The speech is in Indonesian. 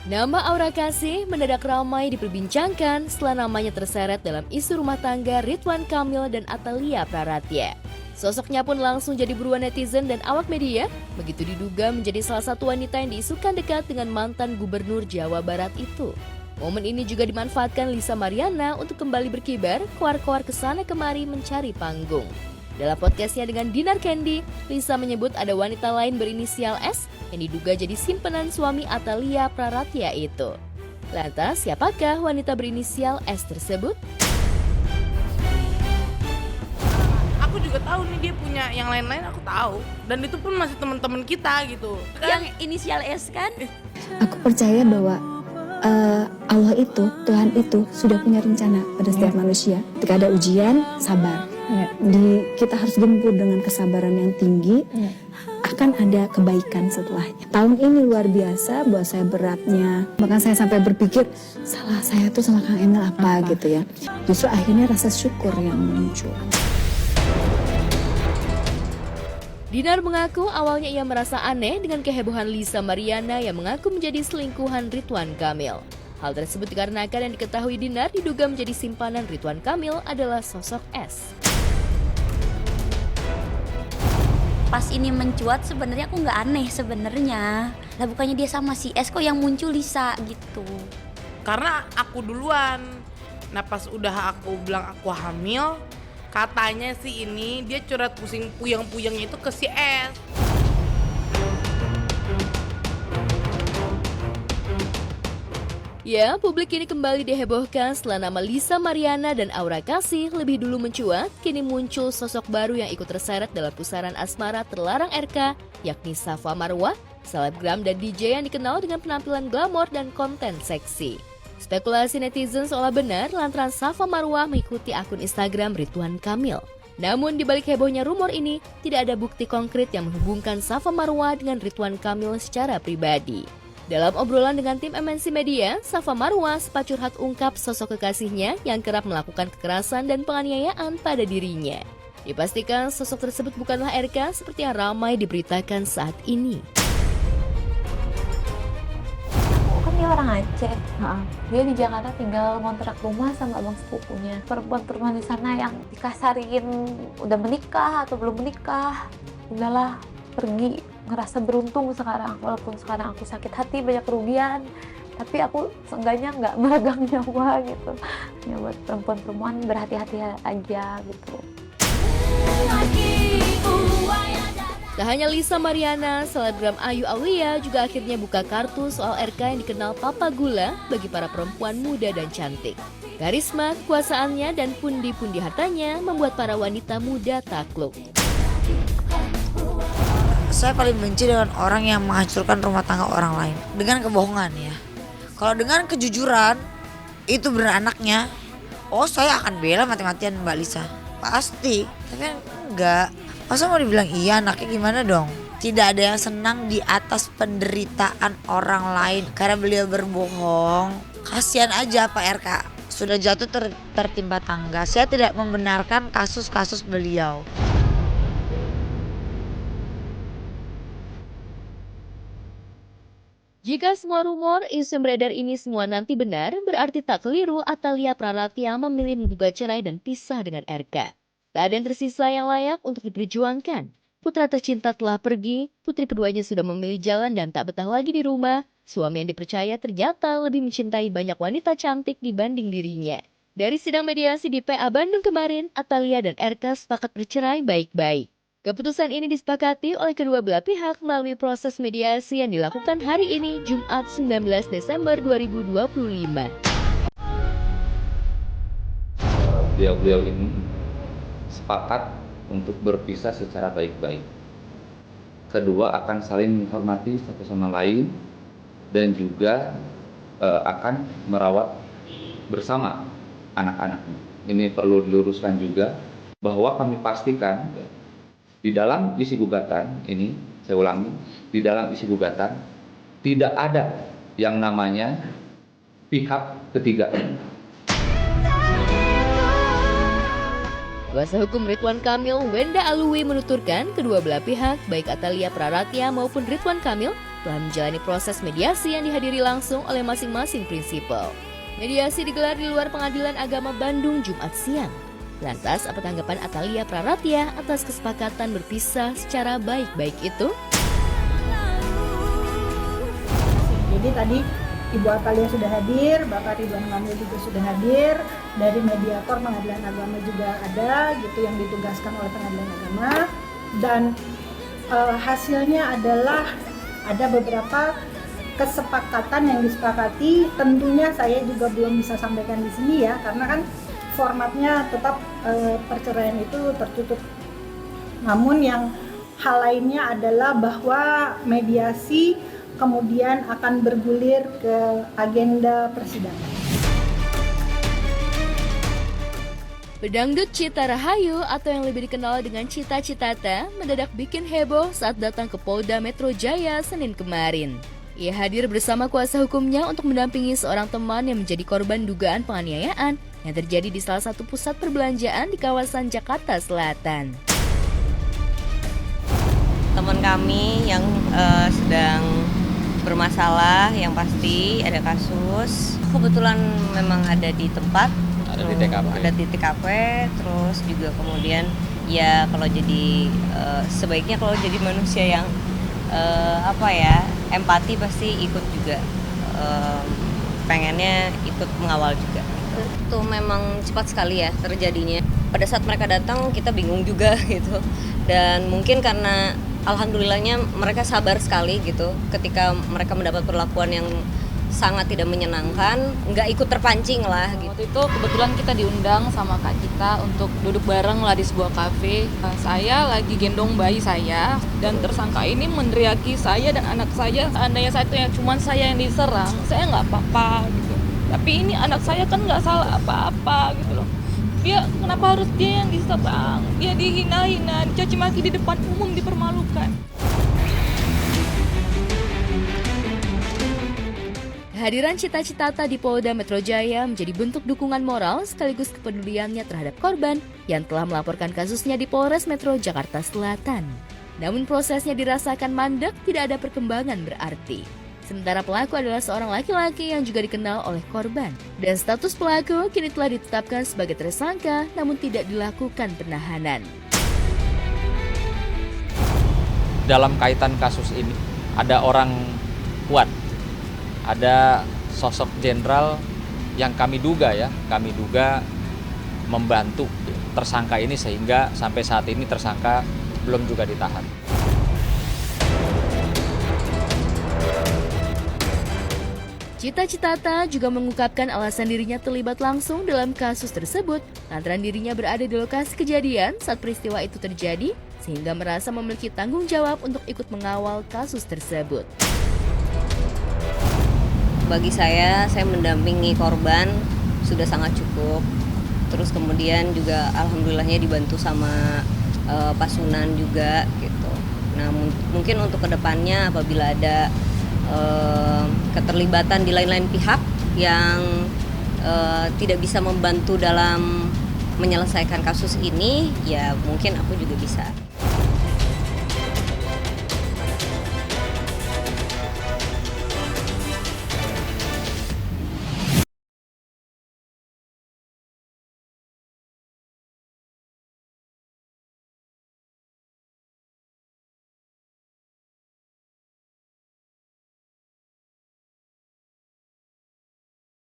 Nama Aura Kasih mendadak ramai diperbincangkan setelah namanya terseret dalam isu rumah tangga Ridwan Kamil dan Atalia Praratya. Sosoknya pun langsung jadi buruan netizen dan awak media, begitu diduga menjadi salah satu wanita yang diisukan dekat dengan mantan gubernur Jawa Barat itu. Momen ini juga dimanfaatkan Lisa Mariana untuk kembali berkibar, keluar-keluar kesana kemari mencari panggung. Dalam podcastnya dengan Dinar Candy, Lisa menyebut ada wanita lain berinisial S yang diduga jadi simpenan suami Atalia Praratya itu. Lantas, siapakah wanita berinisial S tersebut? Aku juga tahu nih dia punya yang lain-lain, aku tahu. Dan itu pun masih teman-teman kita gitu. Yang inisial S kan? Aku percaya bahwa Allah itu, Tuhan itu sudah punya rencana pada setiap manusia. Ketika ada ujian, sabar. Kita harus gempur dengan kesabaran yang tinggi. Akan ada kebaikan setelahnya. Tahun ini luar biasa buat saya beratnya. Bahkan saya sampai berpikir salah saya tuh sama Kang Emil apa gitu ya. Justru akhirnya rasa syukur yang muncul. Dinar mengaku awalnya ia merasa aneh dengan kehebohan Lisa Mariana yang mengaku menjadi selingkuhan Ridwan Kamil. Hal tersebut dikarenakan yang diketahui Dinar diduga menjadi simpanan Ridwan Kamil adalah sosok S. Pas ini mencuat sebenarnya aku nggak aneh sebenarnya. Lah bukannya dia sama si S kok yang muncul Lisa gitu. Karena aku duluan. Nah pas udah aku bilang aku hamil, katanya sih ini dia curhat pusing puyeng-puyengnya itu ke si S. Ya, publik ini kembali dihebohkan setelah nama Lisa Mariana dan Aura Kasih lebih dulu mencuat, kini muncul sosok baru yang ikut terseret dalam pusaran asmara terlarang RK, yakni Safa Marwah, selebgram dan DJ yang dikenal dengan penampilan glamor dan konten seksi. Spekulasi netizen seolah benar lantaran Safa Marwah mengikuti akun Instagram Ridwan Kamil. Namun di balik hebohnya rumor ini, tidak ada bukti konkret yang menghubungkan Safa Marwah dengan Ridwan Kamil secara pribadi. Dalam obrolan dengan tim MNC Media, Safa Marwah sempat curhat ungkap sosok kekasihnya yang kerap melakukan kekerasan dan penganiayaan pada dirinya. Dipastikan sosok tersebut bukanlah RK seperti yang ramai diberitakan saat ini. Kan dia orang Aceh, dia di Jakarta tinggal ngontrak rumah sama abang sepupunya. Perempuan-perempuan di sana yang dikasarin udah menikah atau belum menikah, udahlah pergi. Ngerasa beruntung sekarang, walaupun sekarang aku sakit hati, banyak kerugian, tapi aku seenggaknya nggak meregang nyawa gitu. Ya buat perempuan-perempuan berhati-hati aja gitu. Tak hanya Lisa Mariana, selebgram Ayu Aulia juga akhirnya buka kartu soal RK yang dikenal Papa Gula bagi para perempuan muda dan cantik. Karisma, kekuasaannya, dan pundi-pundi hartanya membuat para wanita muda takluk. Saya paling benci dengan orang yang menghancurkan rumah tangga orang lain dengan kebohongan ya. Kalau dengan kejujuran, itu benar anaknya. Oh saya akan bela mati-matian Mbak Lisa. Pasti, tapi kan enggak. Masa mau dibilang iya anaknya gimana dong? Tidak ada yang senang di atas penderitaan orang lain karena beliau berbohong. Kasihan aja Pak RK. Sudah jatuh tertimpa tangga. Saya tidak membenarkan kasus-kasus beliau. Jika semua rumor, isu yang beredar ini semua nanti benar, berarti tak keliru Atalia Praratya memilih menggugat cerai dan pisah dengan RK. Tak ada yang tersisa yang layak untuk diperjuangkan. Putra tercinta telah pergi, putri keduanya sudah memilih jalan dan tak betah lagi di rumah. Suami yang dipercaya ternyata lebih mencintai banyak wanita cantik dibanding dirinya. Dari sidang mediasi di PA Bandung kemarin, Atalia dan RK sepakat bercerai baik-baik. Keputusan ini disepakati oleh kedua belah pihak melalui proses mediasi yang dilakukan hari ini, Jumat 19 Desember 2025. Beliau-beliau ini sepakat untuk berpisah secara baik-baik. Kedua akan saling menghormati satu sama lain dan juga akan merawat bersama anak-anaknya. Ini perlu diluruskan juga bahwa kami pastikan di dalam isi gugatan ini, saya ulangi, di dalam isi gugatan tidak ada yang namanya pihak ketiga. Kuasa hukum Ridwan Kamil, Wenda Alwi menuturkan kedua belah pihak, baik Atalia Praratya maupun Ridwan Kamil, telah menjalani proses mediasi yang dihadiri langsung oleh masing-masing prinsipal. Mediasi digelar di luar Pengadilan Agama Bandung Jumat siang. Lantas, apa tanggapan Atalia Praratya atas kesepakatan berpisah secara baik-baik itu? Jadi tadi Ibu Atalia sudah hadir, Bapak Ridwan Kamil juga sudah hadir, dari mediator Pengadilan Agama juga ada gitu yang ditugaskan oleh Pengadilan Agama, dan hasilnya adalah ada beberapa kesepakatan yang disepakati. Tentunya saya juga belum bisa sampaikan di sini ya, karena kan formatnya tetap perceraian itu tertutup. Namun yang hal lainnya adalah bahwa mediasi kemudian akan bergulir ke agenda persidangan. Pedangdut Cita Rahayu atau yang lebih dikenal dengan Cita Citata mendadak bikin heboh saat datang ke Polda Metro Jaya Senin kemarin. Ia hadir bersama kuasa hukumnya untuk mendampingi seorang teman yang menjadi korban dugaan penganiayaan yang terjadi di salah satu pusat perbelanjaan di kawasan Jakarta Selatan. Teman kami yang sedang bermasalah, yang pasti ada kasus. Kebetulan memang ada di tempat, ada di TKP, terus juga kemudian ya kalau jadi sebaiknya kalau jadi manusia yang empati pasti ikut juga, pengennya ikut mengawal juga. Itu memang cepat sekali ya terjadinya. Pada saat mereka datang kita bingung juga gitu, dan mungkin karena alhamdulillahnya mereka sabar sekali gitu ketika mereka mendapat perlakuan yang sangat tidak menyenangkan, nggak ikut terpancing lah gitu. Waktu itu kebetulan kita diundang sama Kak Cita untuk duduk bareng lah di sebuah kafe. Saya lagi gendong bayi saya dan tersangka ini meneriaki saya dan anak saya. Seandainya saya itu yang cuman saya yang diserang, saya nggak apa-apa gitu. Tapi ini anak saya kan nggak salah apa-apa gitu loh. Dia kenapa harus dia yang diserang? Dia dihina-hina, dicaci maki di depan umum, dipermalukan. Kehadiran Cita Citata di Polda Metro Jaya menjadi bentuk dukungan moral sekaligus kepeduliannya terhadap korban yang telah melaporkan kasusnya di Polres Metro Jakarta Selatan. Namun prosesnya dirasakan mandek, tidak ada perkembangan berarti. Sementara pelaku adalah seorang laki-laki yang juga dikenal oleh korban. Dan status pelaku kini telah ditetapkan sebagai tersangka namun tidak dilakukan penahanan. Dalam kaitan kasus ini ada orang kuat, ada sosok jenderal yang kami duga membantu tersangka ini sehingga sampai saat ini tersangka belum juga ditahan. Cita Citata juga mengungkapkan alasan dirinya terlibat langsung dalam kasus tersebut lantaran dirinya berada di lokasi kejadian saat peristiwa itu terjadi sehingga merasa memiliki tanggung jawab untuk ikut mengawal kasus tersebut. Bagi saya mendampingi korban sudah sangat cukup. Terus kemudian juga alhamdulillahnya dibantu sama Pak Sunan juga gitu. Nah mungkin untuk kedepannya apabila ada keterlibatan di lain-lain pihak yang tidak bisa membantu dalam menyelesaikan kasus ini, ya mungkin aku juga bisa.